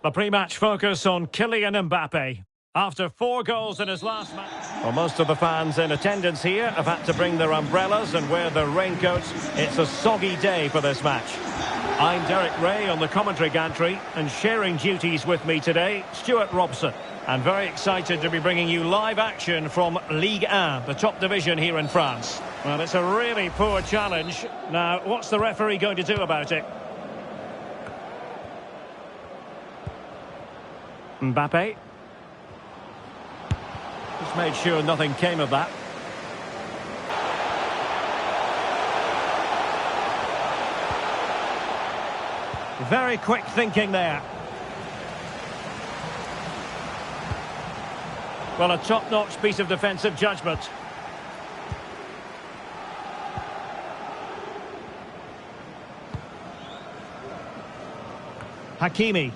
The pre-match focus on Kylian Mbappe. After 4 goals in his last match. Well, most of the fans in attendance here have had to bring their umbrellas and wear their raincoats. It's a soggy day for this match. I'm Derek Ray on the commentary gantry, and sharing duties with me today, Stuart Robson. I'm very excited to be bringing you live action from Ligue 1, the top division here in France. Well, it's a really poor challenge. Now, what's the referee going to do about it? Mbappe. Just made sure nothing came of that. Very quick thinking there. Well, a top-notch piece of defensive judgment. Hakimi.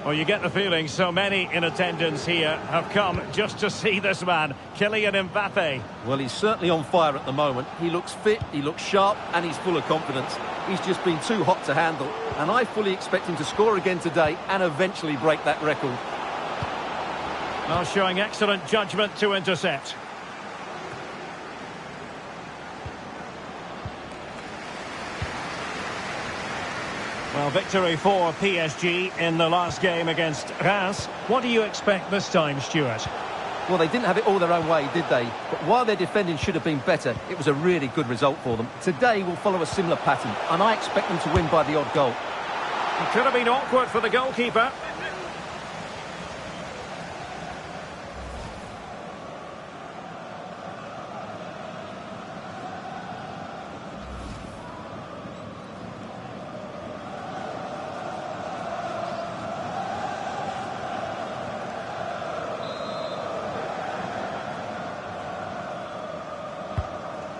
Well, you get the feeling so many in attendance here have come just to see this man, Kylian Mbappe. Well, he's certainly on fire at the moment. He looks fit, he looks sharp, and he's full of confidence. He's just been too hot to handle, and I fully expect him to score again today and eventually break that record. Well, showing excellent judgment to intercept. Well, victory for PSG in the last game against Reims. What do you expect this time, Stuart? Well, they didn't have it all their own way, did they? But while their defending should have been better, it was a really good result for them. Today will follow a similar pattern, and I expect them to win by the odd goal. It could have been awkward for the goalkeeper.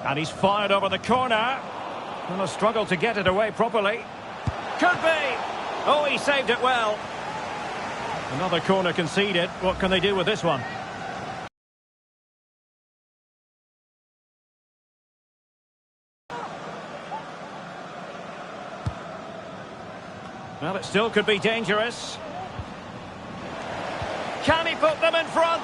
And he's fired over the corner. And a struggle to get it away properly. Could be! Oh, he saved it well. Another corner conceded. What can they do with this one? Well, it still could be dangerous. Can he put them in front?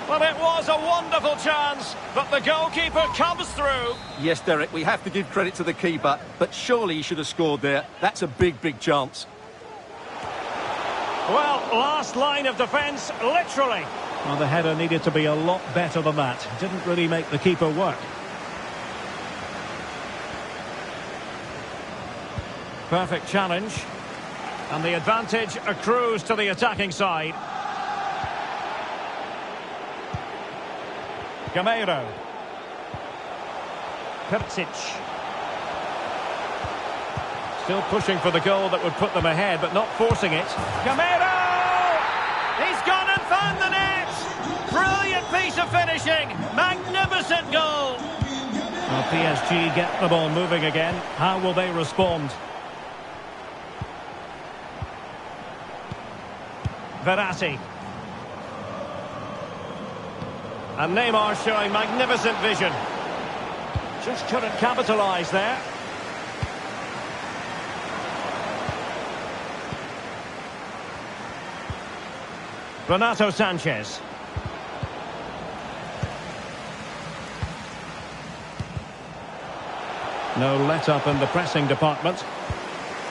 Well, it was a wonderful chance, but the goalkeeper comes through. Yes, Derek, we have to give credit to the keeper, but surely he should have scored there. That's a big, big chance. Well, last line of defence, literally. Well, the header needed to be a lot better than that. Didn't really make the keeper work. Perfect challenge. And the advantage accrues to the attacking side. Gamero. Percic. Still pushing for the goal that would put them ahead, but not forcing it. Gamero! He's gone and found the net! Brilliant piece of finishing! Magnificent goal! Well, PSG get the ball moving again. How will they respond? Verratti. And Neymar showing magnificent vision. Just couldn't capitalise there. Renato Sanchez. No let-up in the pressing department.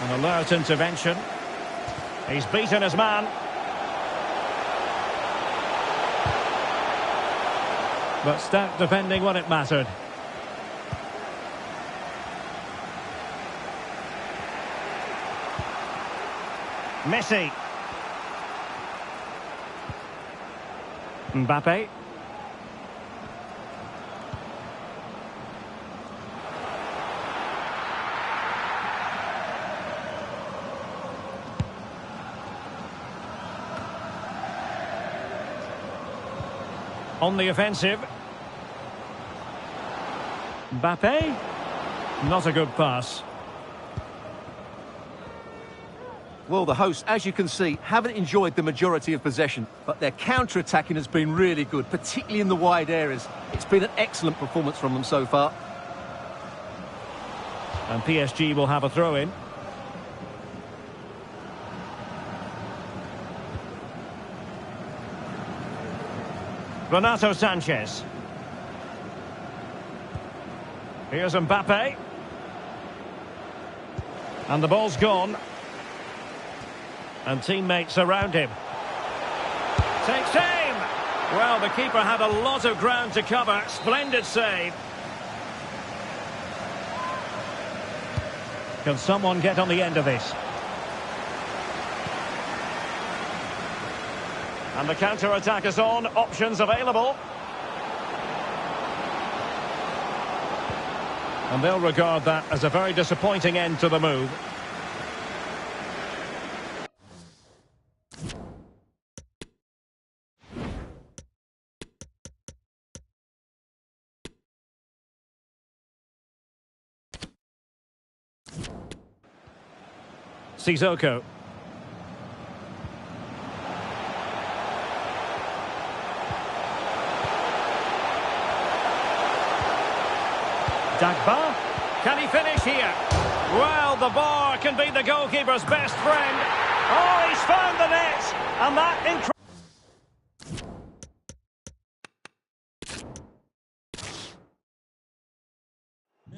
An alert intervention. He's beaten his man. But stout defending when it mattered. Messi. Mbappe. On the offensive. Mbappe. Not a good pass. Well, the hosts, as you can see, haven't enjoyed the majority of possession, but their counter-attacking has been really good, particularly in the wide areas. It's been an excellent performance from them so far. And PSG will have a throw-in. Renato Sanchez. Here's Mbappe. And the ball's gone. And teammates around him. Takes aim! Well, the keeper had a lot of ground to cover. Splendid save. Can someone get on the end of this? And the counter-attack is on. Options available. And they'll regard that as a very disappointing end to the move. Sissoko. Dagba. Can he finish here? Well, the bar can be the goalkeeper's best friend. Oh, he's found the net. And that incredible.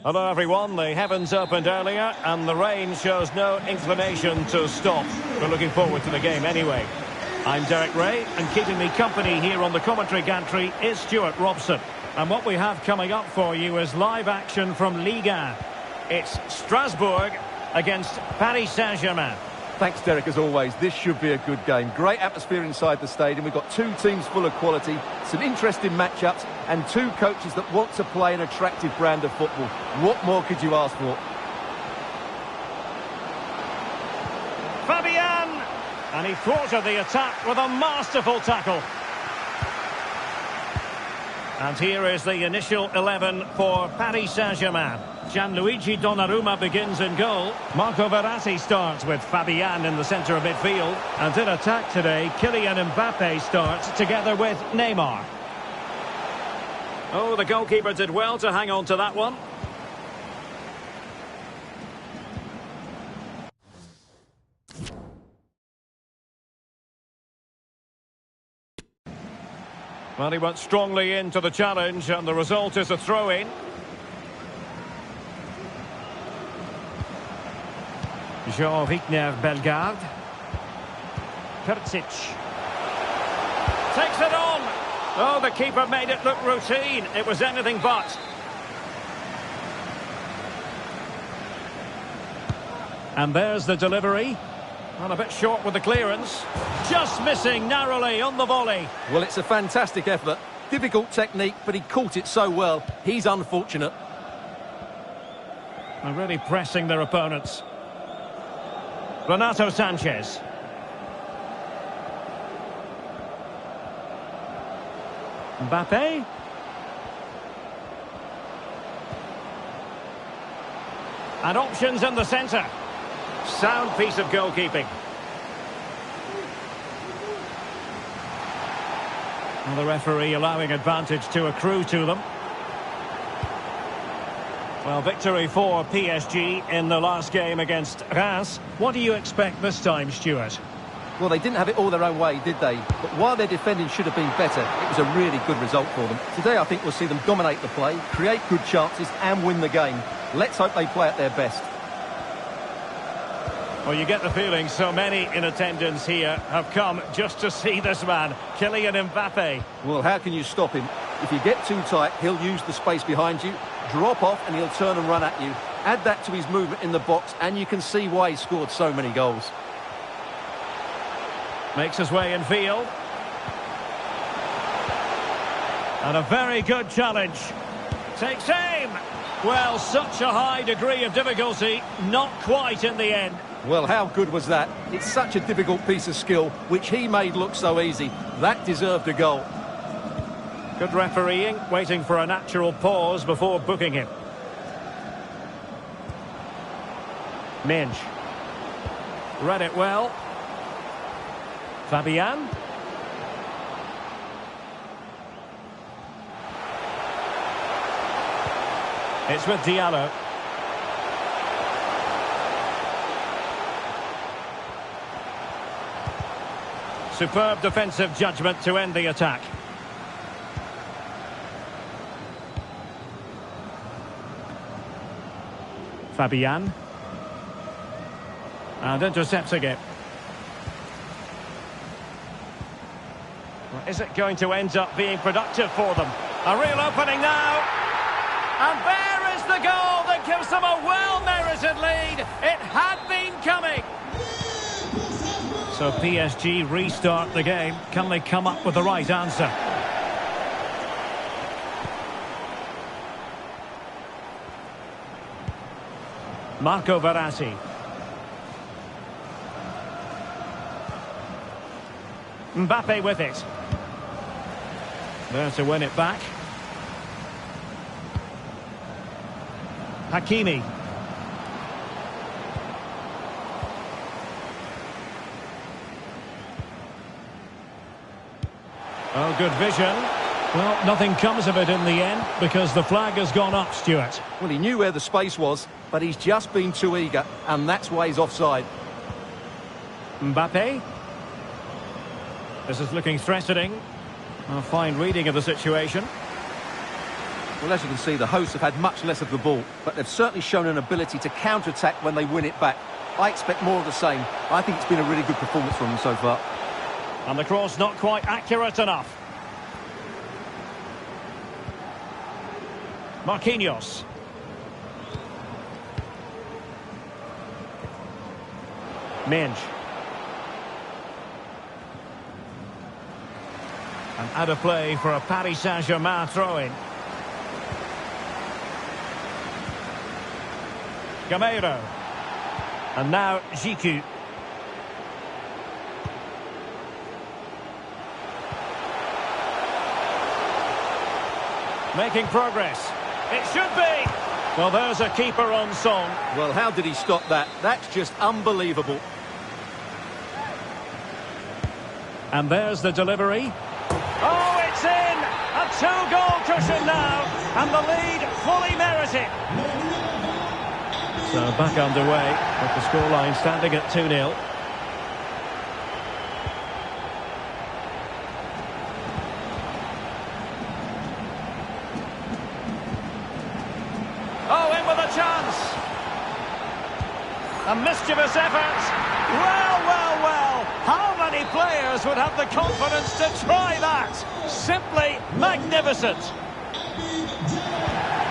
Hello everyone, the heavens opened earlier and the rain shows no inclination to stop. We're looking forward to the game anyway. I'm Derek Ray and keeping me company here on the commentary gantry is Stuart Robson. And what we have coming up for you is live action from Ligue 1. It's Strasbourg against Paris Saint-Germain. Thanks, Derek, as always. This should be a good game. Great atmosphere inside the stadium. We've got two teams full of quality, some interesting matchups, and two coaches that want to play an attractive brand of football. What more could you ask for? Fabian! And he thwarted the attack with a masterful tackle. And here is the initial 11 for Paris Saint-Germain. Gianluigi Donnarumma begins in goal. Marco Verratti starts with Fabian in the centre of midfield. And in attack today, Kylian Mbappe starts together with Neymar. Oh, the goalkeeper did well to hang on to that one. Well, he went strongly into the challenge, and the result is a throw-in. Jean-Victor Bellegarde. Percic. Takes it on. Oh, the keeper made it look routine. It was anything but. And there's the delivery. And a bit short with the clearance. Just missing narrowly on the volley. Well, it's a fantastic effort. Difficult technique, but he caught it so well. He's unfortunate. They're really pressing their opponents. Renato Sanchez. Mbappe. And options in the centre. Sound piece of goalkeeping. And the referee allowing advantage to accrue to them. Well, victory for PSG in the last game against Reims. What do you expect this time, Stuart? Well, they didn't have it all their own way, did they? But while their defending should have been better, it was a really good result for them. Today, I think we'll see them dominate the play, create good chances and win the game. Let's hope they play at their best. Well, you get the feeling so many in attendance here have come just to see this man, Kylian Mbappe. Well, how can you stop him? If you get too tight, he'll use the space behind you, drop off and he'll turn and run at you. Add that to his movement in the box and you can see why he scored so many goals. Makes his way in field. And a very good challenge. Takes aim. Well, such a high degree of difficulty, not quite in the end. Well, how good was that? It's such a difficult piece of skill, which he made look so easy. That deserved a goal. Good refereeing, waiting for a natural pause before booking him. Minge. Read it well. Fabian. It's with Diallo. Superb defensive judgment to end the attack. Fabian. And intercepting it. Well, is it going to end up being productive for them? A real opening now. And there is the goal that gives them a well-merited lead. It had been coming. So PSG restart the game. Can they come up with the right answer? Marco Verratti. Mbappe with it. There to win it back. Hakimi. Oh, good vision. Well, nothing comes of it in the end because the flag has gone up, Stuart. Well, he knew where the space was, but he's just been too eager, and that's why he's offside. Mbappe. This is looking threatening. A fine reading of the situation. Well, as you can see, the hosts have had much less of the ball, but they've certainly shown an ability to counter-attack when they win it back. I expect more of the same. I think it's been a really good performance from them so far. And the cross not quite accurate enough. Marquinhos. Minge. And out of play for a Paris Saint-Germain throw-in. Gameiro. And now Giku. Making progress. It should be. Well, there's a keeper on song. Well, how did he stop that? That's just unbelievable. And there's the delivery. Oh, it's in! A two-goal cushion now, and the lead fully merited. So back underway, with the scoreline standing at 2-0. Oh, in with a chance. A mischievous effort. Well, well, well. How many players would have the confidence to try that? Simply magnificent.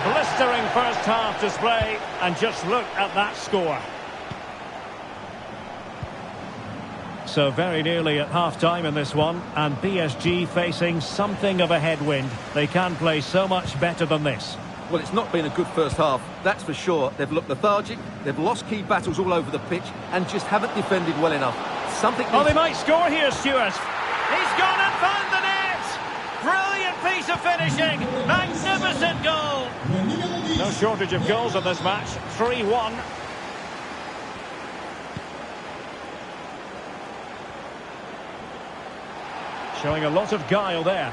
Blistering first half display, and just look at that score. So very nearly at half-time in this one, and PSG facing something of a headwind. They can play so much better than this. Well, it's not been a good first half, that's for sure. They've looked lethargic, they've lost key battles all over the pitch, and just haven't defended well enough. Oh, they might score here, Stuart. He's gone and found the net! Brilliant piece of finishing! Magnificent goal! No shortage of goals in this match. 3-1. Showing a lot of guile there.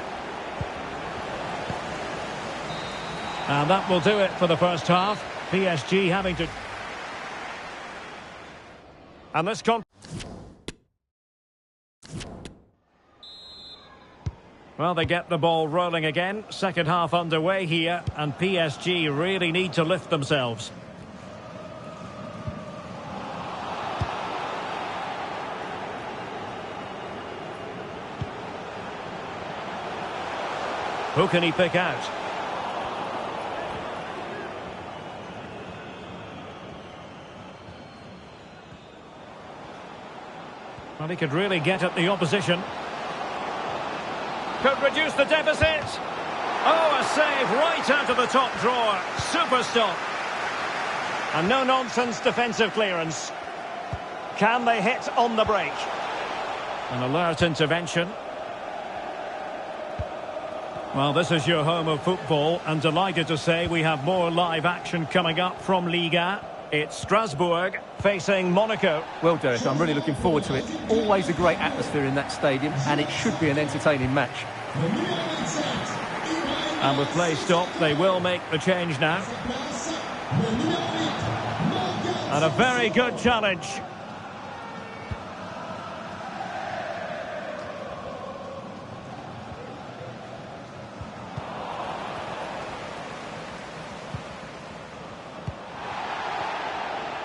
And that will do it for the first half. PSG having to... And this Well, they get the ball rolling again. Second half underway here, and PSG really need to lift themselves. Who can he pick out? Well, he could really get at the opposition. Could reduce the deficit. Oh, a save right out of the top drawer. Super stop. And no-nonsense defensive clearance. Can they hit on the break? An alert intervention. Well, this is your home of football, and delighted to say we have more live action coming up from Liga. It's Strasbourg facing Monaco. Well, Derek, I'm really looking forward to it. Always a great atmosphere in that stadium, and it should be an entertaining match. And with play stopped, they will make the change now. And a very good challenge.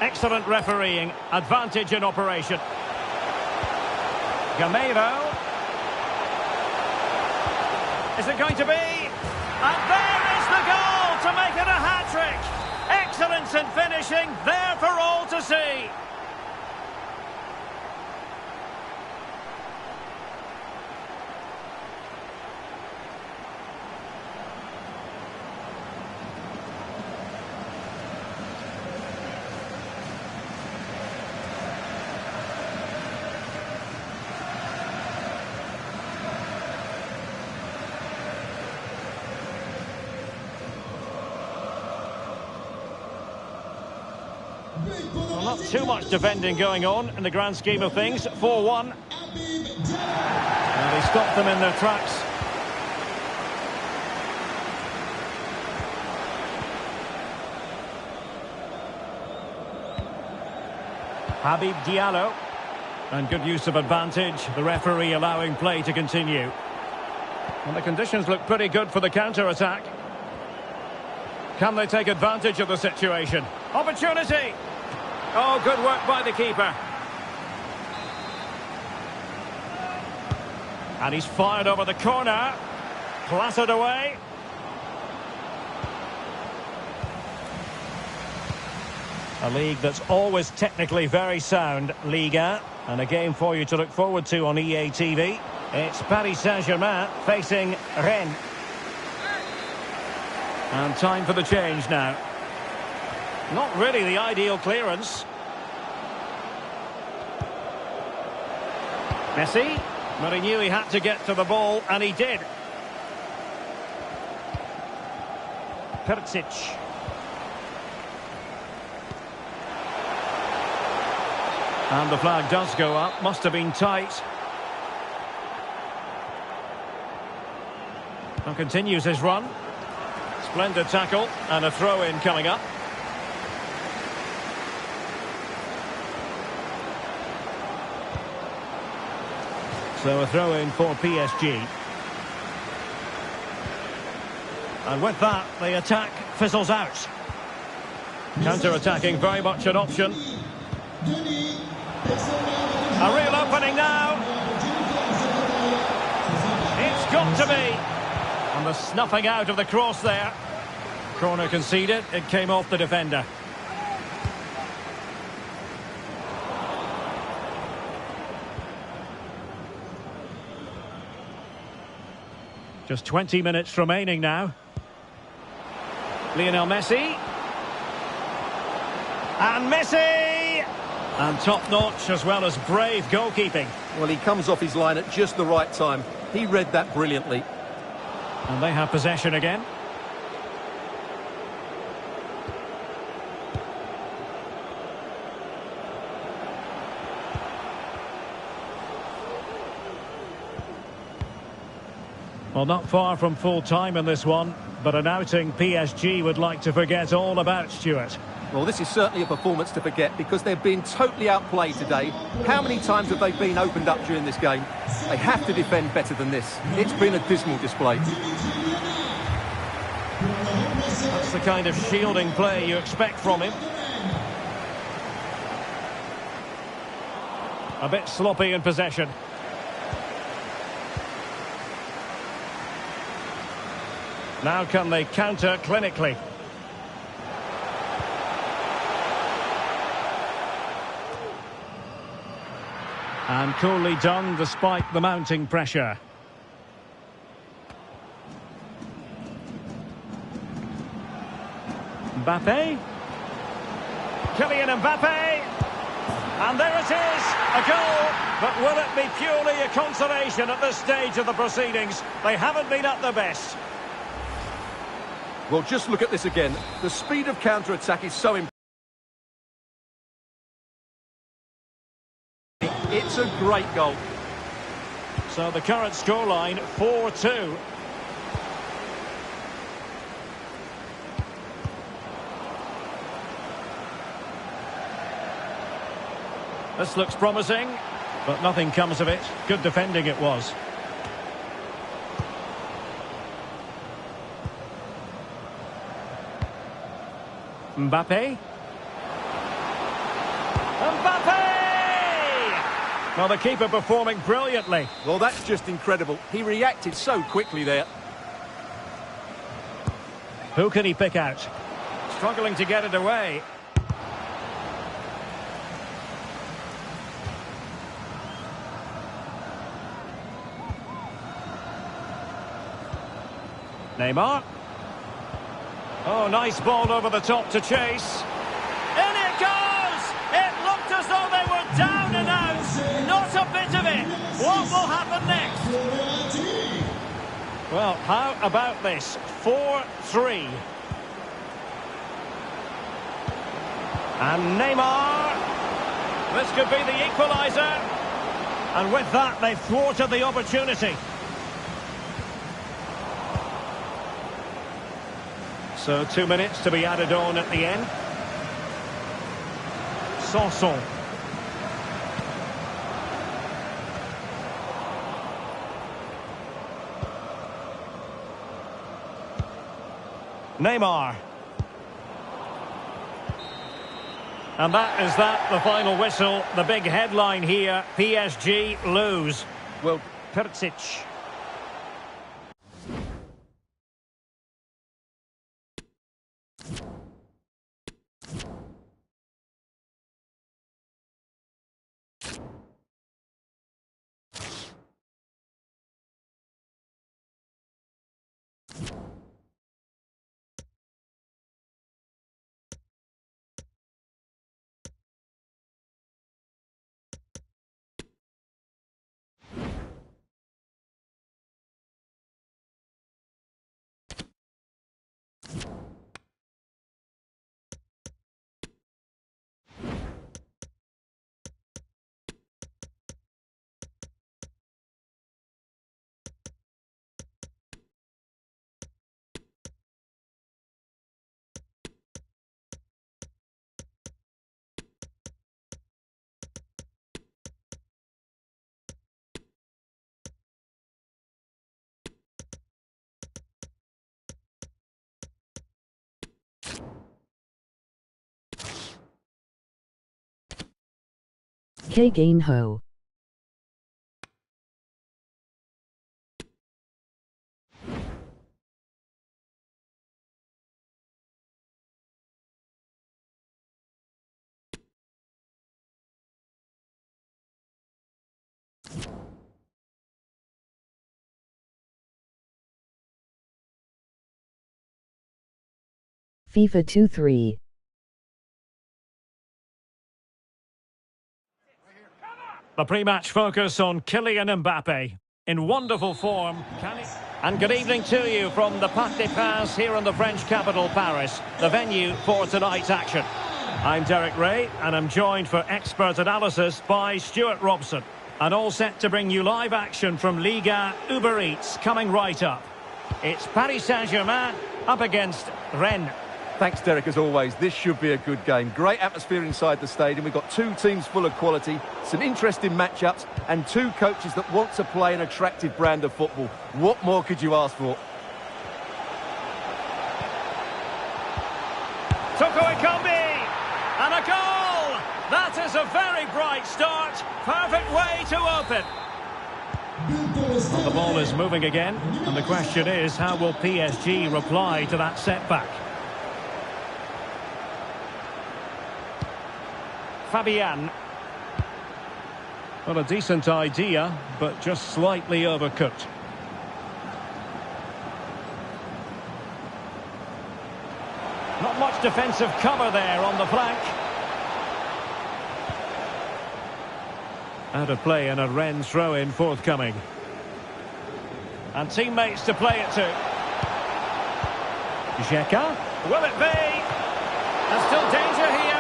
Excellent refereeing. Advantage in operation. Gameiro. Is it going to be? And there is the goal to make it a hat-trick. Excellence in finishing, there for all to see. Well, not too much defending going on in the grand scheme of things. 4-1. And they stopped them in their tracks. Habib Diallo. And good use of advantage. The referee allowing play to continue. And the conditions look pretty good for the counter-attack. Can they take advantage of the situation? Opportunity! Oh, good work by the keeper. And he's fired over the corner. Clattered away. A league that's always technically very sound, Liga. And a game for you to look forward to on EA TV. It's Paris Saint-Germain facing Rennes. And time for the change now. Not really the ideal clearance. Messi. But he knew he had to get to the ball, and he did. Percic. And the flag does go up. Must have been tight. And continues his run. Splendid tackle, and a throw-in coming up. So a throw-in for PSG. And with that, the attack fizzles out. Counter-attacking very much an option. A real opening now. It's got to be. And the snuffing out of the cross there. Corner conceded. It came off the defender. Just 20 minutes remaining now. Lionel Messi. And Messi! And top-notch as well as brave goalkeeping. Well, he comes off his line at just the right time. He read that brilliantly. And they have possession again. Well, not far from full time in this one, but an outing PSG would like to forget all about, Stuart. Well, this is certainly a performance to forget because they've been totally outplayed today. How many times have they been opened up during this game? They have to defend better than this. It's been a dismal display. That's the kind of shielding play you expect from him. A bit sloppy in possession. Now can they counter clinically? And coolly done despite the mounting pressure. Mbappe. Kylian Mbappe. And there it is, a goal. But will it be purely a consolation at this stage of the proceedings? They haven't been at their best. Well, just look at this again. The speed of counter-attack is so impressive. It's a great goal. So the current scoreline, 4-2. This looks promising, but nothing comes of it. Good defending it was. Mbappe. Well, the keeper performing brilliantly. Well, that's just incredible. He reacted so quickly there. Who can he pick out? Struggling to get it away. Neymar. Oh, nice ball over the top to chase. In it goes! It looked as though they were down and out. Not a bit of it. What will happen next? Well, how about this? 4-3. And Neymar. This could be the equaliser. And with that, they've thwarted the opportunity. So 2 minutes to be added on at the end. Sanson. Neymar. And that is the final whistle. The big headline here, PSG lose. Well, Perisic. K-Gain Ho. FIFA 2-3. The pre-match focus on Kylian Mbappe. In wonderful form. And good evening to you from the Parc des Princes here in the French capital, Paris, the venue for tonight's action. I'm Derek Ray, and I'm joined for expert analysis by Stuart Robson. And all set to bring you live action from Liga Uber Eats coming right up. It's Paris Saint-Germain up against Rennes. Thanks, Derek, as always. This should be a good game. Great atmosphere inside the stadium. We've got two teams full of quality, some interesting matchups, and two coaches that want to play an attractive brand of football. What more could you ask for? Toko Ekambi! And a goal! That is a very bright start. Perfect way to open. Well, the ball is moving again, and the question is, how will PSG reply to that setback? Fabian. Well, a decent idea, but just slightly overcooked. Not much defensive cover there on the flank. Out of play and a Rennes throw-in forthcoming. And teammates to play it to. Xhaka. Will it be? There's still danger here.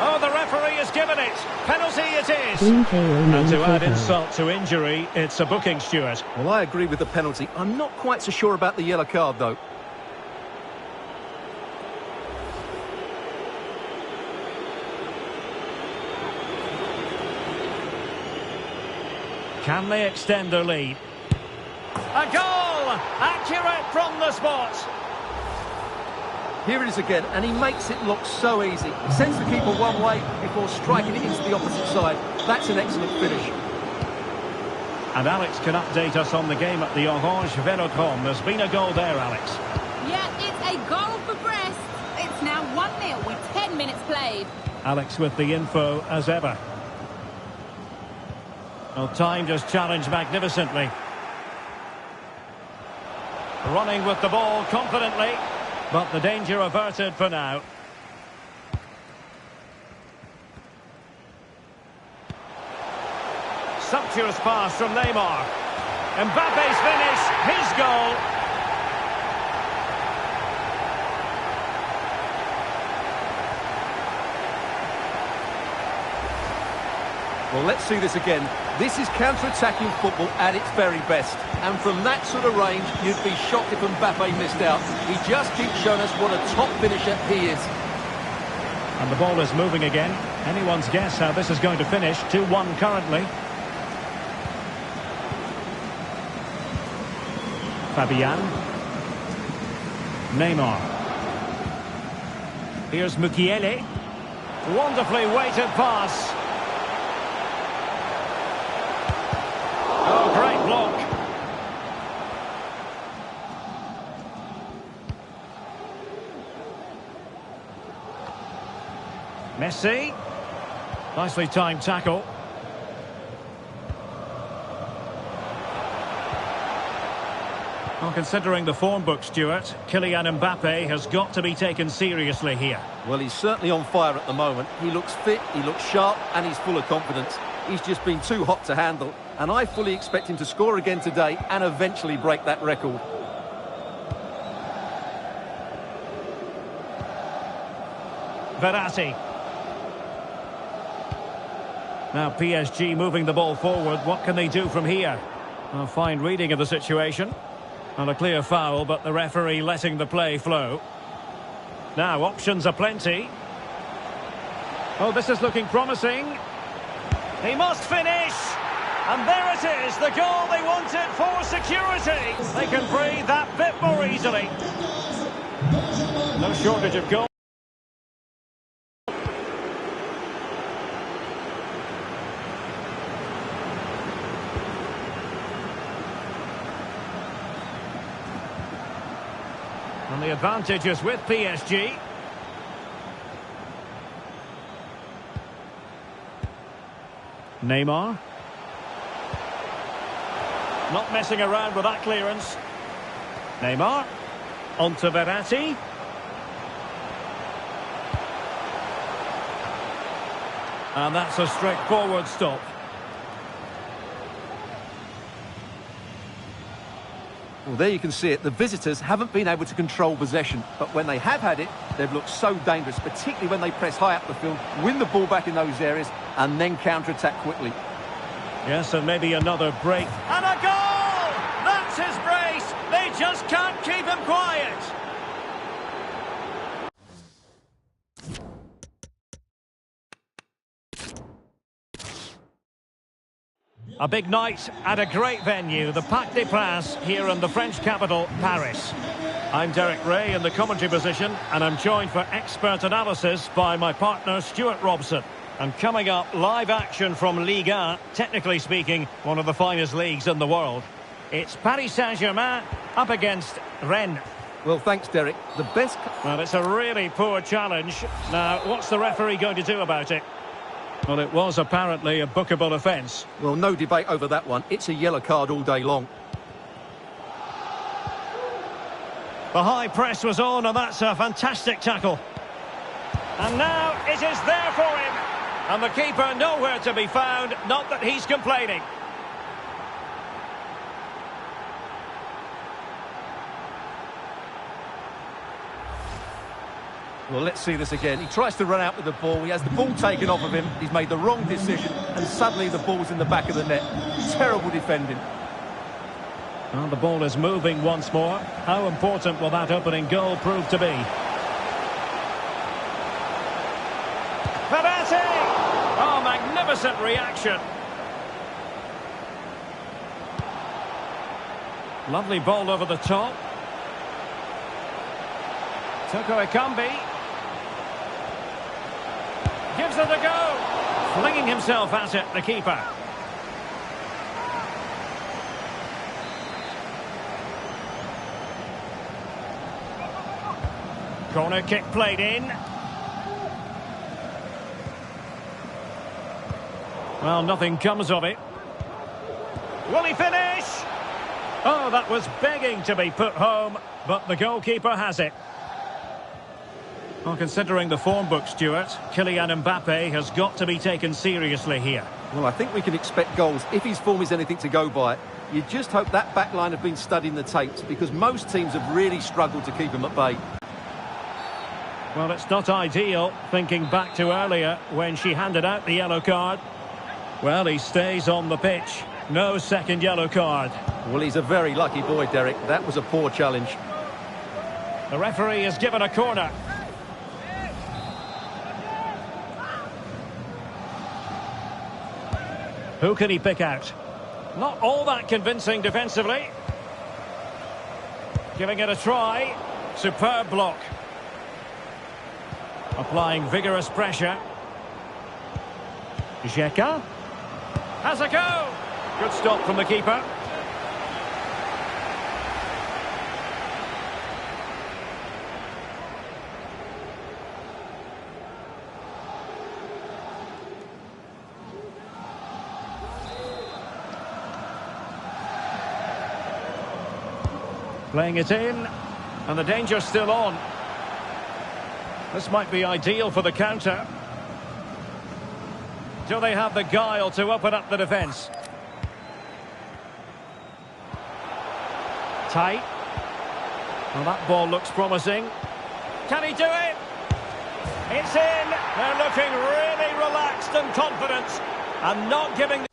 Oh, the referee has given it. Penalty it is. And to add insult to injury, it's a booking, Stuart. Well, I agree with the penalty. I'm not quite so sure about the yellow card, though. Can they extend their lead? A goal! Accurate from the spot. Here it is again, and he makes it look so easy. He sends the keeper one way before striking it into the opposite side. That's an excellent finish. And Alex can update us on the game at the Orange Velodrome. There's been a goal there, Alex. Yeah, it's a goal for Brest. It's now 1-0 with 10 minutes played. Alex with the info as ever. Well, timed his challenge magnificently. Running with the ball confidently, but the danger averted for now. Sumptuous pass from Neymar. Mbappe's finish, his goal. Well, let's see this again. This is counter-attacking football at its very best. And from that sort of range, you'd be shocked if Mbappe missed out. He just keeps showing us what a top finisher he is. And the ball is moving again. Anyone's guess how this is going to finish. 2-1 currently. Fabian. Neymar. Here's Mukiele. Wonderfully weighted pass. Oh, great block. Messi. Nicely timed tackle. Well, considering the form book, Stuart, Kylian Mbappe has got to be taken seriously here. Well, he's certainly on fire at the moment. He looks fit, he looks sharp, and he's full of confidence. He's just been too hot to handle, and I fully expect him to score again today and eventually break that record. Verratti. Now PSG moving the ball forward. What can they do from here? A fine reading of the situation. And a clear foul, but the referee letting the play flow. Now, options are plenty. Oh, this is looking promising. He must finish! And there it is, the goal they wanted for security. They can breathe that bit more easily. No shortage of goals. And the advantage is with PSG. Neymar. Not messing around with that clearance. Neymar. On to Verratti. And that's a straightforward stop. Well, there you can see it. The visitors haven't been able to control possession, but when they have had it, they've looked so dangerous, particularly when they press high up the field, win the ball back in those areas, and then counter-attack quickly. Yes, and maybe another break. And a goal! That's his brace! They just can't keep him quiet! A big night at a great venue, the Parc des Princes, here in the French capital, Paris. I'm Derek Ray in the commentary position, and I'm joined for expert analysis by my partner, Stuart Robson. And coming up, live action from Ligue 1, technically speaking, one of the finest leagues in the world. It's Paris Saint-Germain up against Rennes. Well, thanks, Derek. The best... Well, it's a really poor challenge. Now, what's the referee going to do about it? Well, it was apparently a bookable offence. Well, no debate over that one. It's a yellow card all day long. The high press was on, and that's a fantastic tackle. And now it is there for him. And the keeper nowhere to be found, not that he's complaining. Well, let's see this again. He tries to run out with the ball. He has the ball taken off of him. He's made the wrong decision, and suddenly the ball's in the back of the net. Terrible defending. Well, the ball is moving once more. How important will that opening goal prove to be? Verratti! Oh, magnificent reaction. Lovely ball over the top. Toko Ekambi. Gives it a go. Flinging himself at it, the keeper. Corner kick played in. Well, nothing comes of it. Will he finish? Oh, that was begging to be put home, but the goalkeeper has it. Well, considering the form book, Stuart, Kylian Mbappe has got to be taken seriously here. Well, I think we can expect goals if his form is anything to go by. You just hope that back line have been studying the tapes, because most teams have really struggled to keep him at bay. Well, it's not ideal, thinking back to earlier when she handed out the yellow card. Well, he stays on the pitch. No second yellow card. Well, he's a very lucky boy, Derek. That was a poor challenge. The referee has given a corner. Who can he pick out? Not all that convincing defensively. Giving it a try. Superb block. Applying vigorous pressure. Xhaka. Has a go. Good stop from the keeper. Playing it in, and the danger's still on. This might be ideal for the counter. Do they have the guile to open up the defence? Tight. Well, that ball looks promising. Can he do it? It's in. They're looking really relaxed and confident, and not giving...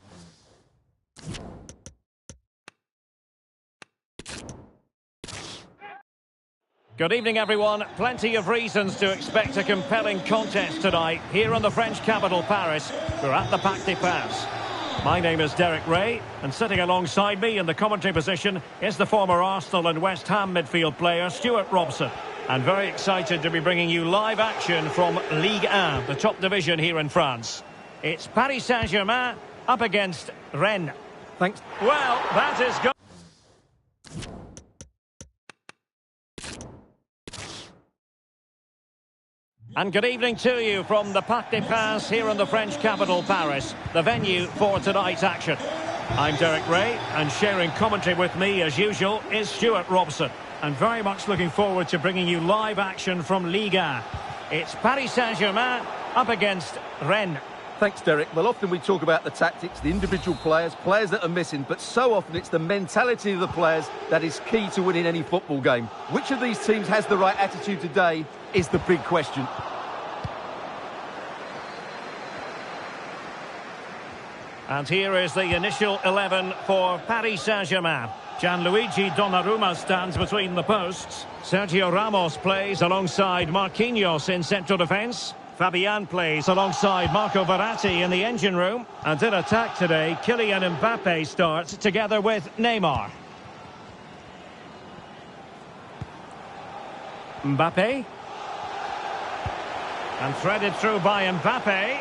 Good evening, everyone. Plenty of reasons to expect a compelling contest tonight here in the French capital, Paris. We're at the Parc des Princes. My name is Derek Ray, and sitting alongside me in the commentary position is the former Arsenal and West Ham midfield player, Stuart Robson. And very excited to be bringing you live action from Ligue 1, the top division here in France. It's Paris Saint-Germain up against Rennes. Thanks. Well, that is good. And good evening to you from the Parc des Princes here in the French capital, Paris, the venue for tonight's action. I'm Derek Ray, and sharing commentary with me, as usual, is Stuart Robson. And very much looking forward to bringing you live action from Ligue 1. It's Paris Saint-Germain up against Rennes. Thanks, Derek. Well, often we talk about the tactics, the individual players that are missing, but so often it's the mentality of the players that is key to winning any football game. Which of these teams has the right attitude today is the big question. And here is the initial 11 for Paris Saint-Germain. Gianluigi Donnarumma stands between the posts. Sergio Ramos plays alongside Marquinhos in central defence. Fabian plays alongside Marco Verratti in the engine room. And in attack today, Kylian Mbappe starts together with Neymar. Mbappe. And threaded through by Mbappe.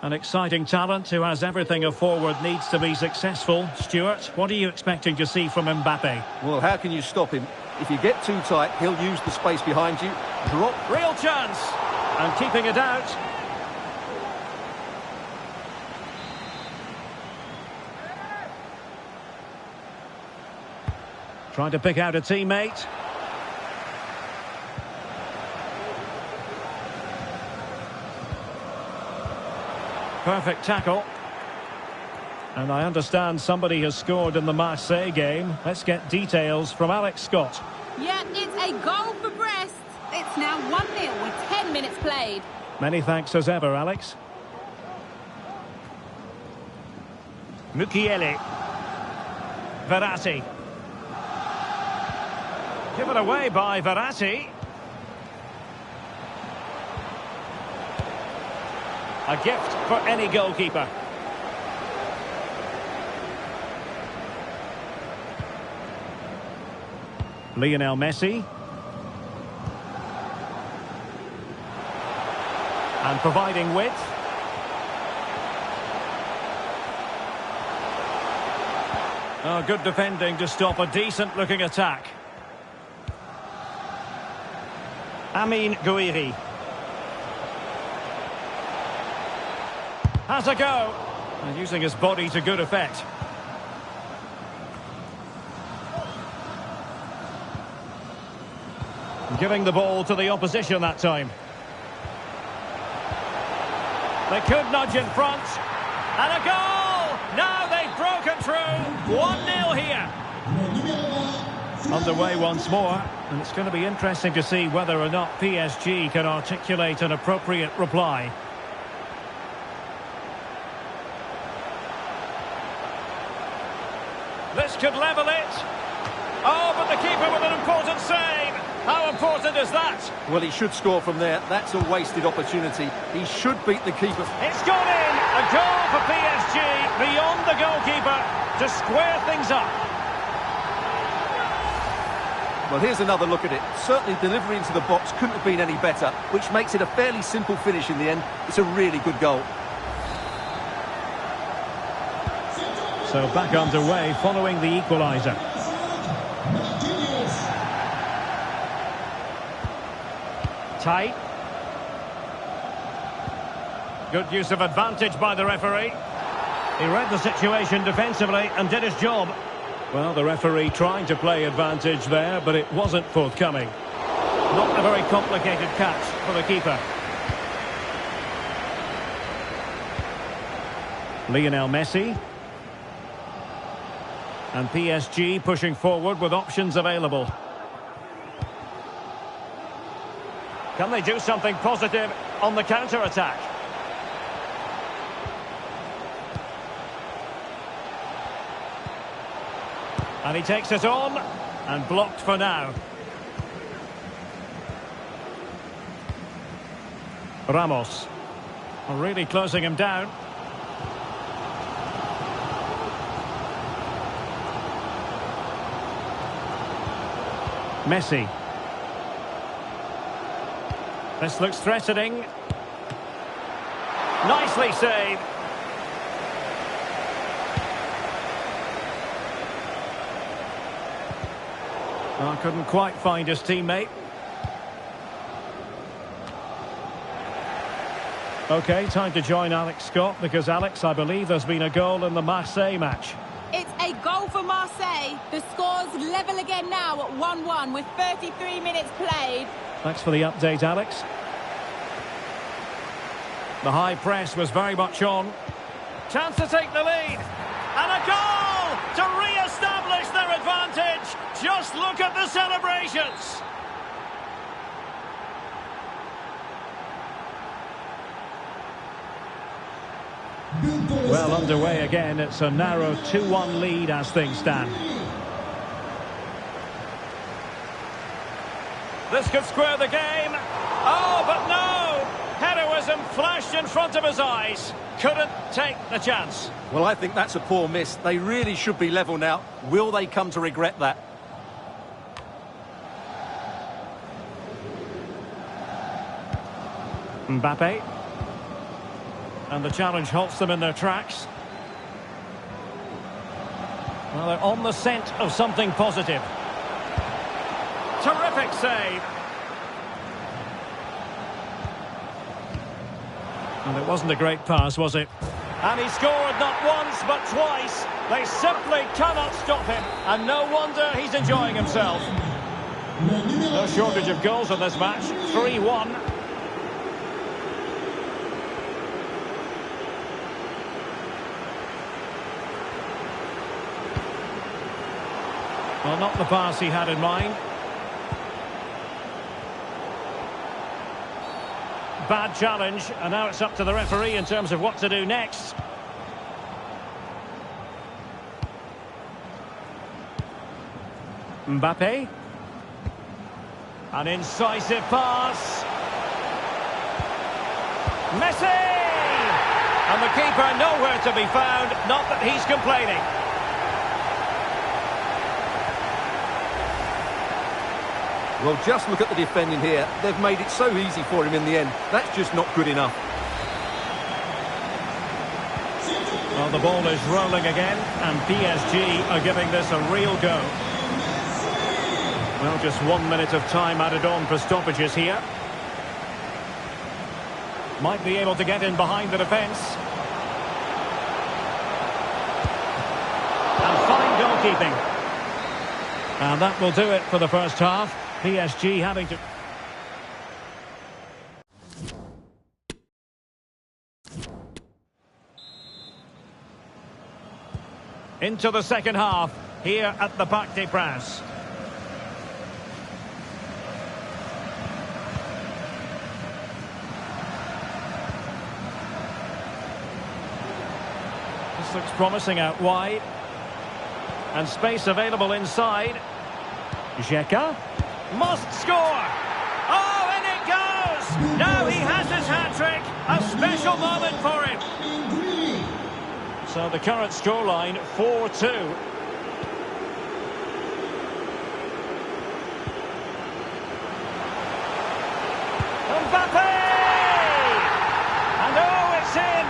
An exciting talent who has everything a forward needs to be successful. Stuart, what are you expecting to see from Mbappe? Well, how can you stop him? If you get too tight, he'll use the space behind you. Drop. Real chance! And keeping it out. Trying to pick out a teammate. Perfect tackle. And I understand somebody has scored in the Marseille game. Let's get details from Alex Scott. Yeah, it's a goal for Brest. It's now 1-0 with 10 minutes played. Many thanks as ever, Alex. Mukiele. Verratti. Given away by Verratti. A gift for any goalkeeper. Lionel Messi. And providing width. Oh, good defending to stop a decent-looking attack. Amin Gouiri. Has a go. And using his body to good effect. Giving the ball to the opposition that time. They could nudge in front. And a goal! Now they've broken through. 1-0 here. Underway once more. And it's going to be interesting to see whether or not PSG can articulate an appropriate reply. This could level it. Oh, but the keeper with an important save. How important is that? Well, he should score from there. That's a wasted opportunity. He should beat the keeper. It's gone in. A goal for PSG beyond the goalkeeper to square things up. Well, here's another look at it. Certainly delivery into the box couldn't have been any better, which makes it a fairly simple finish in the end. It's a really good goal. So back underway following the equaliser. Tight. Good use of advantage by the referee. He read the situation defensively and did his job. Well, the referee trying to play advantage there, but it wasn't forthcoming. Not a very complicated catch for the keeper. Lionel Messi. And PSG pushing forward with options available. Can they do something positive on the counter-attack? And he takes it on, and blocked for now. Ramos. Really closing him down. Messi. This looks threatening. Nicely saved. Oh, couldn't quite find his teammate. Okay, time to join Alex Scott, because Alex, I believe there's been a goal in the Marseille match. It's a goal for Marseille. The score's level again now at 1-1 with 33 minutes played. Thanks for the update, Alex. The high press was very much on. Chance to take the lead. And a goal to re-establish their advantage. Just look at the celebrations. Well, underway again. It's a narrow 2-1 lead as things stand. This could square the game. Oh, but no! Heroism flashed in front of his eyes. Couldn't take the chance. Well, I think that's a poor miss. They really should be level now. Will they come to regret that? Mbappe. And the challenge halts them in their tracks. Well, they're on the scent of something positive. Terrific save. And it wasn't a great pass, was it? And he scored not once, but twice. They simply cannot stop him. And no wonder he's enjoying himself. No shortage of goals in this match. 3-1. Well, not the pass he had in mind. Bad challenge, and now it's up to the referee in terms of what to do next. Mbappe. An incisive pass. Messi! And the keeper nowhere to be found, not that he's complaining. Well, just look at the defending here. They've made it so easy for him in the end. That's just not good enough. Well, Well, the ball is rolling again, and PSG are giving this a real go. Well, just 1 minute of time added on for stoppages here. Might be able to get in behind the defence. And fine goalkeeping. And that will do it for the first half. PSG having to... Into the second half, here at the Parc des Princes. This looks promising out wide. And space available inside. Xhaka must score! Oh, and it goes! Now he has his hat-trick! A special moment for him! So the current scoreline, 4-2. Mbappe! And oh, it's in!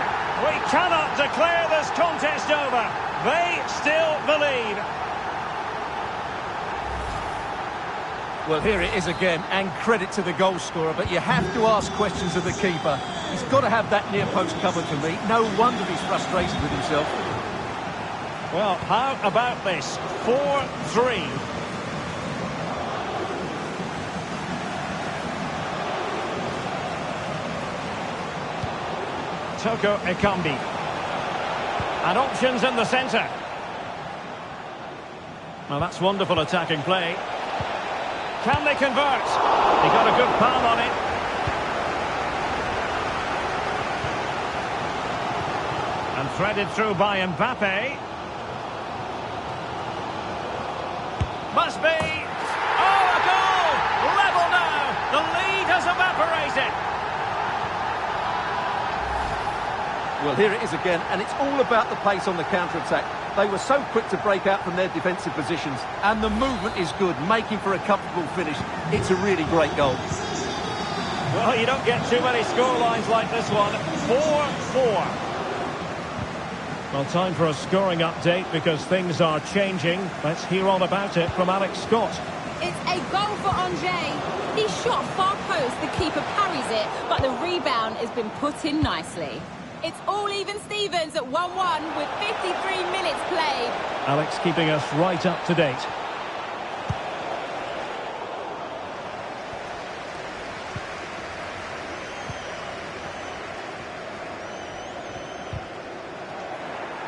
We cannot declare this contest over. They still believe. Well, here it is again, and credit to the goal scorer, but you have to ask questions of the keeper. He's got to have that near post covered for me. No wonder he's frustrated with himself. Well, how about this? 4-3. Toko Ekambi. And options in the centre. Well, that's wonderful attacking play. Can they convert? He got a good palm on it. And threaded through by Mbappe. Must be. Oh, a goal! Level now. The lead has evaporated. Well, here it is again, and it's all about the pace on the counter-attack. They were so quick to break out from their defensive positions, and the movement is good, making for a comfortable finish. It's a really great goal. Well, you don't get too many scorelines like this one. 4-4. Well, time for a scoring update because things are changing. Let's hear all about it from Alex Scott. It's a goal for Angers. He shot far post, the keeper parries it, but the rebound has been put in nicely. It's all even Stevens at 1-1 with 53 minutes played. Alex keeping us right up to date.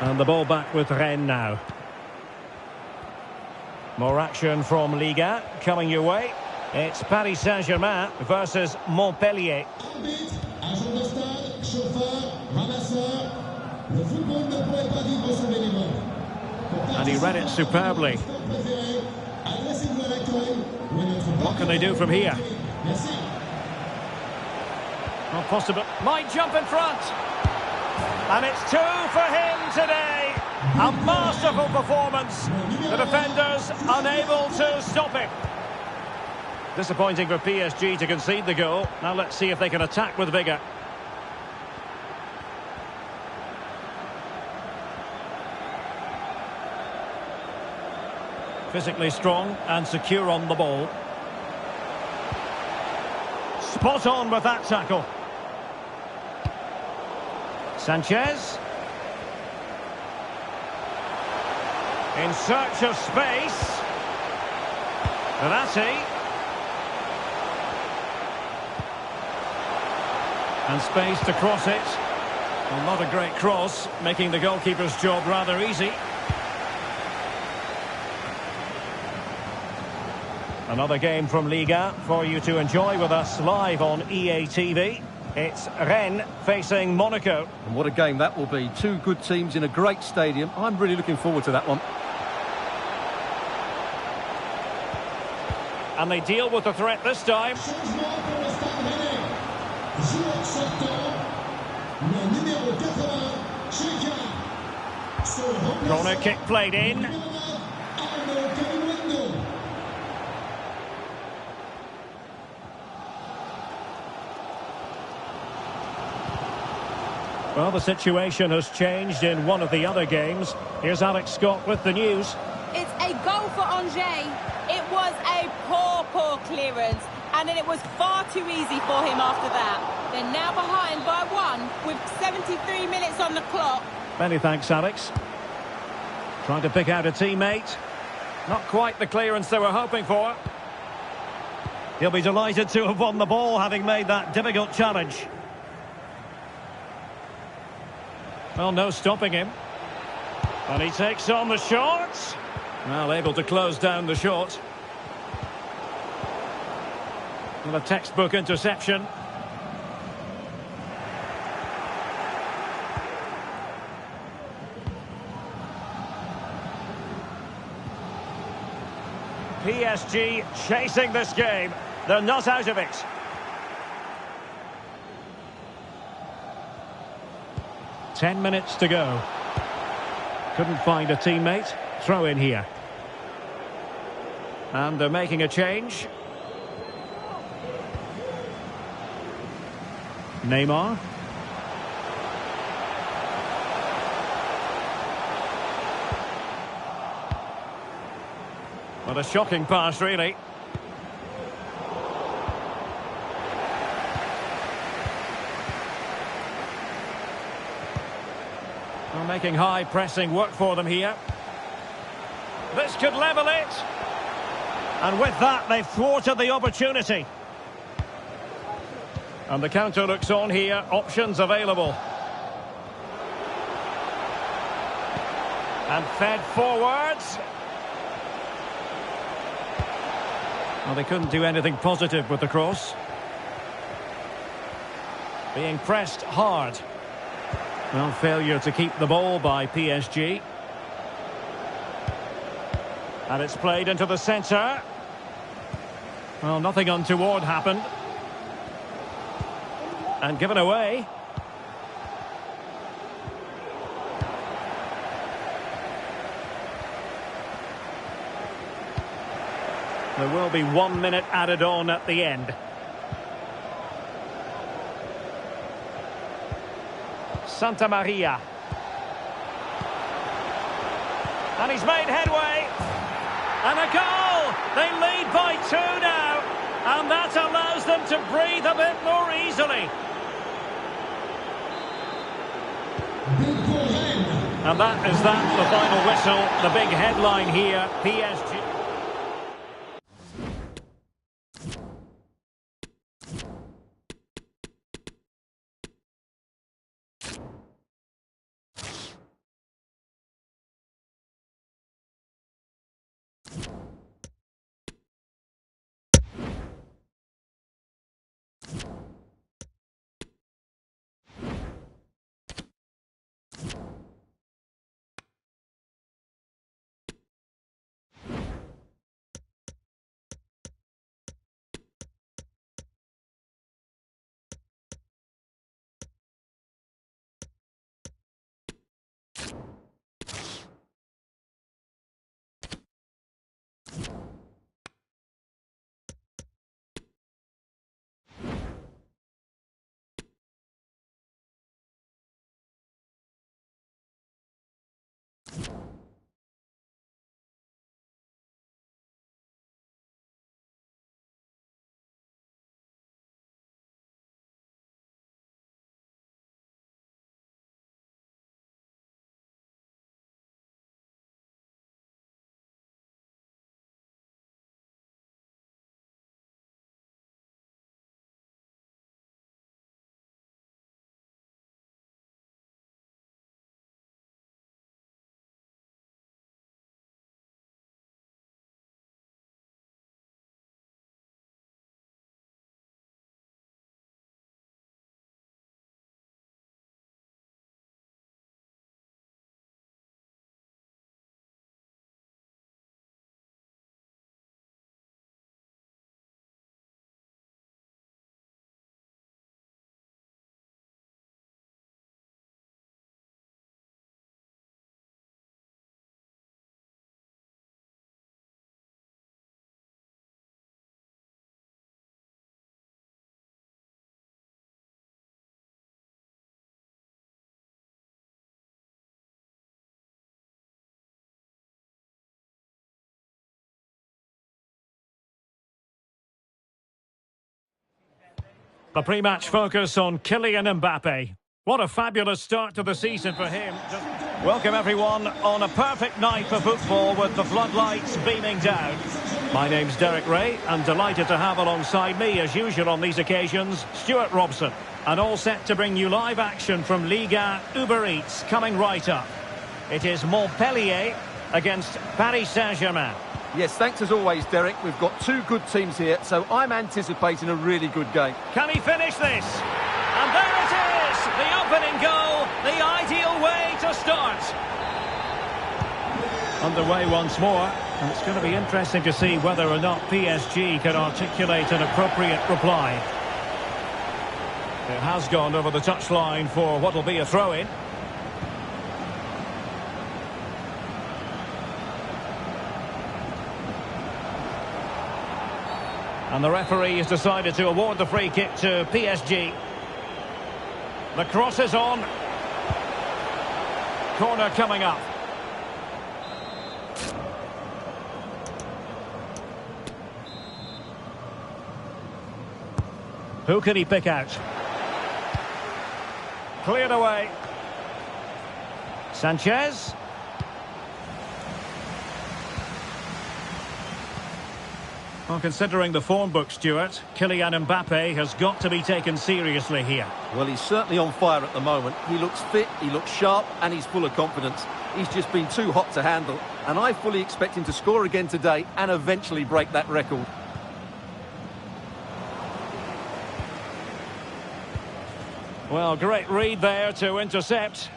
And the ball back with Rennes now. More action from Liga coming your way. It's Paris Saint-Germain versus Montpellier. And he read it superbly. What can they do from here? Not possible. Might jump in front. And it's 2 for him today. A masterful performance. The defenders unable to stop him. Disappointing for PSG to concede the goal. Now let's see if they can attack with vigour. Physically strong and secure on the ball. Spot on with that tackle. Sanchez. In search of space. Verratti. And space to cross it. Well, not a great cross, making the goalkeeper's job rather easy. Another game from Liga for you to enjoy with us live on EA TV. It's Rennes facing Monaco. And what a game that will be. Two good teams in a great stadium. I'm really looking forward to that one. And they deal with the threat this time. Corner kick played in. Well, the situation has changed in one of the other games. Here's Alex Scott with the news. It's a goal for Angers. It was a poor clearance, and it was far too easy for him after that. They're now behind by 1 with 73 minutes on the clock. Many thanks, Alex. Trying to pick out a teammate. Not quite the clearance they were hoping for. He'll be delighted to have won the ball, having made that difficult challenge. Well, no stopping him. And he takes on the shot. Well, able to close down the shot. Well, a textbook interception. PSG chasing this game. They're not out of it. Ten minutes to go. Couldn't find a teammate. Throw in here. And they're making a change. Neymar. What a shocking pass, really. Well, making high pressing work for them here. This could level it. And with that, they've thwarted the opportunity. And the counter looks on here. Options available. And fed forwards. Well, they couldn't do anything positive with the cross. Being pressed hard. Well, failure to keep the ball by PSG. And it's played into the centre. Well, nothing untoward happened. And given away. There will be 1 minute added on at the end. Santa Maria. And he's made headway. And a goal! They lead by 2 now. And that allows them to breathe a bit more easily. And that is that, the final whistle, the big headline here, PSG. The pre-match focus on Kylian Mbappe. What a fabulous start to the season for him. Welcome everyone on a perfect night for football with the floodlights beaming down. My name's Derek Ray and delighted to have alongside me as usual on these occasions Stuart Robson. And all set to bring you live action from Liga Uber Eats coming right up. It is Montpellier against Paris Saint-Germain. Yes, thanks as always, Derek. We've got two good teams here, so I'm anticipating a really good game. Can he finish this? And there it is! The opening goal, the ideal way to start. Underway once more, and it's going to be interesting to see whether or not PSG can articulate an appropriate reply. It has gone over the touchline for what will be a throw-in. And the referee has decided to award the free kick to PSG. The cross is on. Corner coming up. Who can he pick out? Cleared away. Sanchez. Well, considering the form book, Stuart, Kylian Mbappe has got to be taken seriously here. Well, he's certainly on fire at the moment. He looks fit, he looks sharp, and he's full of confidence. He's just been too hot to handle, and I fully expect him to score again today and eventually break that record. Well, great read there to intercept.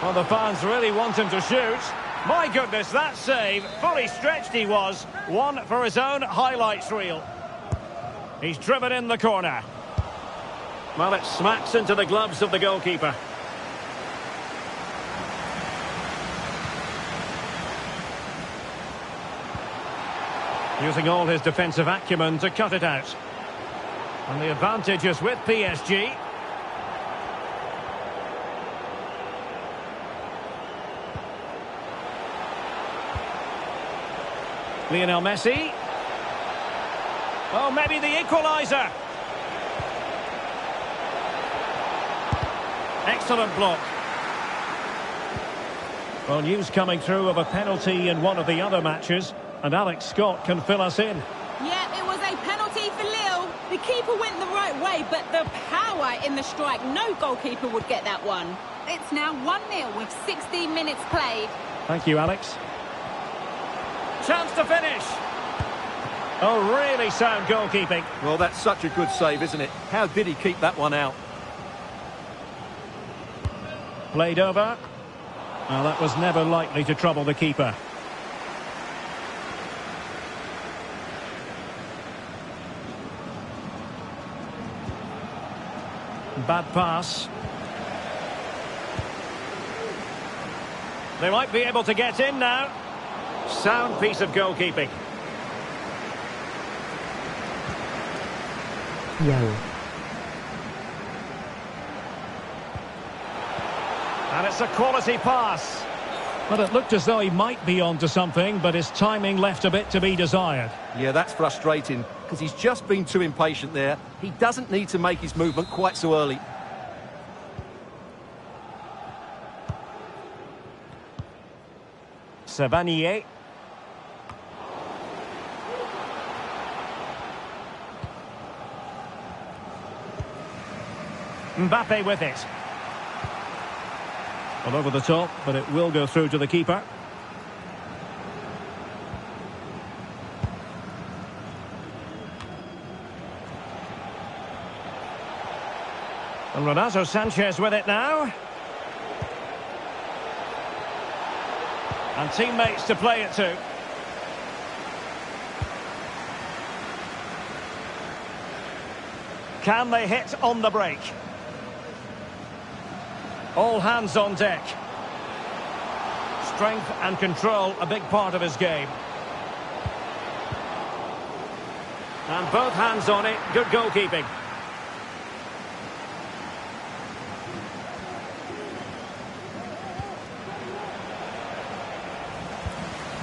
Well, the fans really want him to shoot. My goodness, that save. Fully stretched he was. One for his own highlights reel. He's driven in the corner. Well, it smacks into the gloves of the goalkeeper. Using all his defensive acumen to cut it out. And the advantage is with PSG. Lionel Messi. Oh, maybe the equaliser. Excellent block. Well, news coming through of a penalty in one of the other matches, and Alex Scott can fill us in. Yeah, it was a penalty for Lille. The keeper went the right way, but the power in the strike, no goalkeeper would get that one. It's now 1-0 with 16 minutes played. Thank you, Alex. Chance to finish. Oh, really sound goalkeeping. Well, that's such a good save, isn't it? How did he keep that one out? Played over. Well, that was never likely to trouble the keeper. Bad pass. They might be able to get in now. Sound piece of goalkeeping. Yo. And it's a quality pass. Well, it looked as though he might be onto something, but his timing left a bit to be desired. Yeah, that's frustrating, because he's just been too impatient there. He doesn't need to make his movement quite so early. Savanier. Mbappe with it. Well, over the top, but it will go through to the keeper. And Renato Sanchez with it now. And teammates to play it to. Can they hit on the break? All hands on deck. Strength and control, a big part of his game. And both hands on it, good goalkeeping.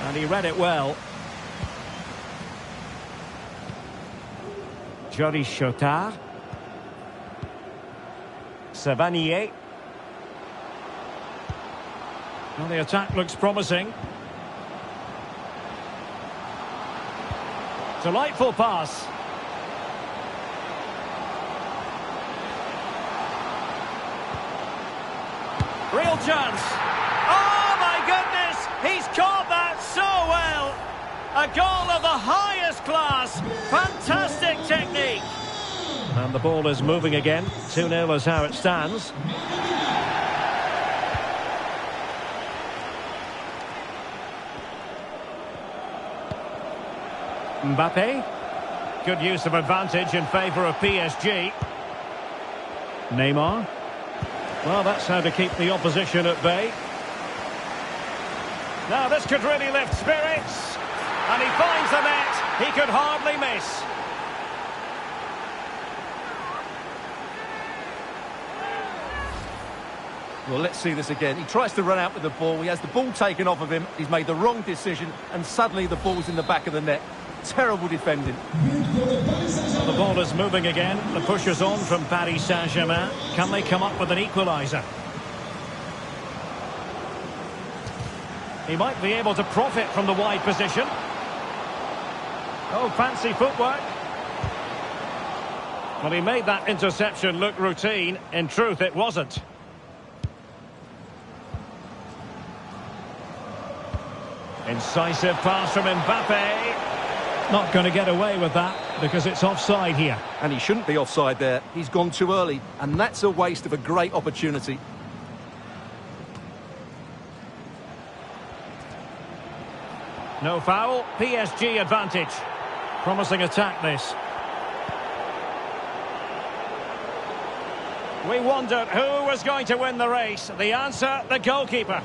And he read it well. Jody Chotard. Savanier. Well, the attack looks promising. Delightful pass. Real chance. Oh, my goodness! He's caught that so well! A goal of the highest class. Fantastic technique. And the ball is moving again. 2-0 is how it stands. Mbappe. Good use of advantage in favour of PSG. Neymar. Well, that's how to keep the opposition at bay. Now this could really lift spirits. And he finds the net. He could hardly miss. Well, let's see this again. He tries to run out with the ball. He has the ball taken off of him. He's made the wrong decision. And suddenly the ball's in the back of the net. Terrible defending. Well, the ball is moving again. The push is on from Paris Saint-Germain. Can they come up with an equaliser? He might be able to profit from the wide position. Oh, fancy footwork. Well, he made that interception look routine. In truth, it wasn't. Incisive pass from Mbappe. Not going to get away with that because it's offside here. And he shouldn't be offside there. He's gone too early. And that's a waste of a great opportunity. No foul. PSG advantage. Promising attack this. We wondered who was going to win the race. The answer, the goalkeeper.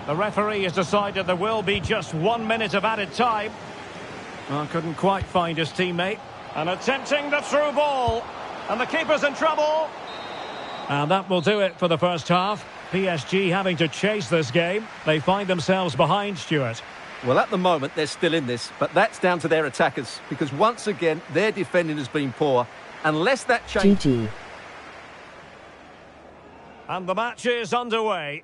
The referee has decided there will be just 1 minute of added time. Well, couldn't quite find his teammate. And attempting the through ball. And the keeper's in trouble. And that will do it for the first half. PSG having to chase this game. They find themselves behind, Stuart. Well, at the moment, they're still in this. But that's down to their attackers. Because once again, their defending has been poor. Unless that changes... GG. And the match is underway.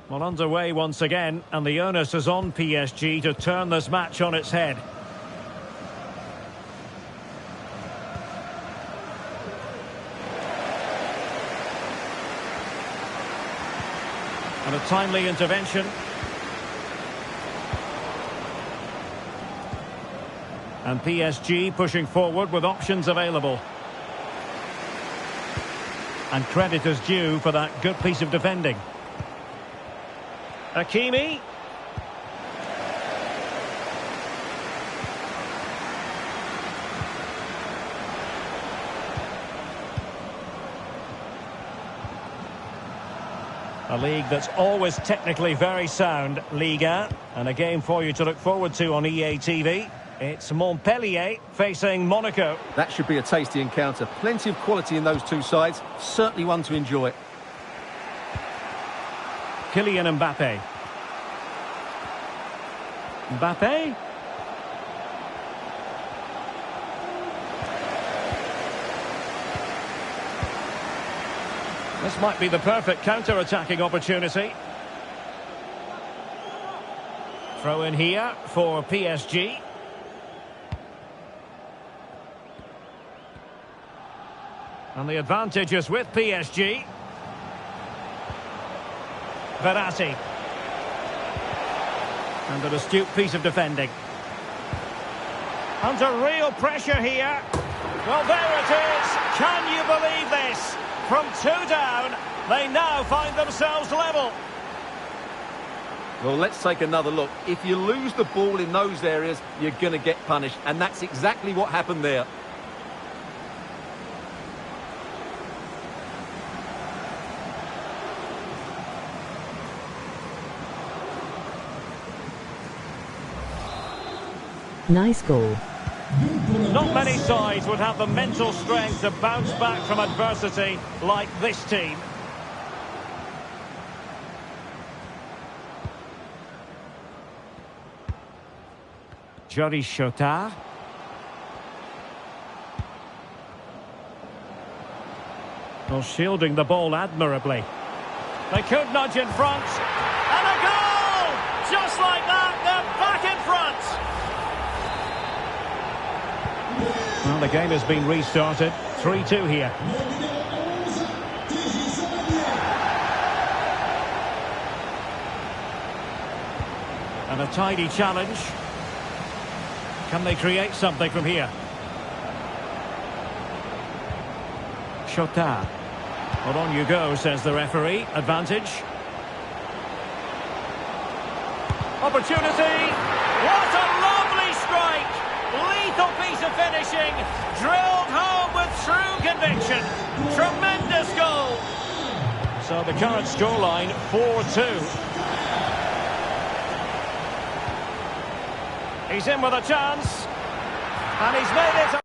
Well, underway once again, and the onus is on PSG to turn this match on its head. And a timely intervention. And PSG pushing forward with options available. And credit is due for that good piece of defending. Hakimi. A league that's always technically very sound, Liga. And a game for you to look forward to on EA TV. It's Montpellier facing Monaco. That should be a tasty encounter. Plenty of quality in those two sides. Certainly one to enjoy. Kylian Mbappe. Mbappe. This might be the perfect counter-attacking opportunity. Throw in here for PSG. And the advantage is with PSG. Verratti. And an astute piece of defending. Under real pressure here. Well, there it is. Can you believe this? From 2 down, they now find themselves level. Well, let's take another look. If you lose the ball in those areas, you're going to get punished. And that's exactly what happened there. Nice goal. Not many sides would have the mental strength to bounce back from adversity like this team. Jody Chotard. Well, shielding the ball admirably. They could nudge in front. And a goal! Just like that, they're back in front. Well, the game has been restarted. 3-2 here. And a tidy challenge. Can they create something from here? Chotard. Well, on you go, says the referee. Advantage. Opportunity. What a lovely strike. Lethal piece of finishing. Drilled home with true conviction. Tremendous goal. So the current scoreline, 4-2. He's in with a chance. And he's made it.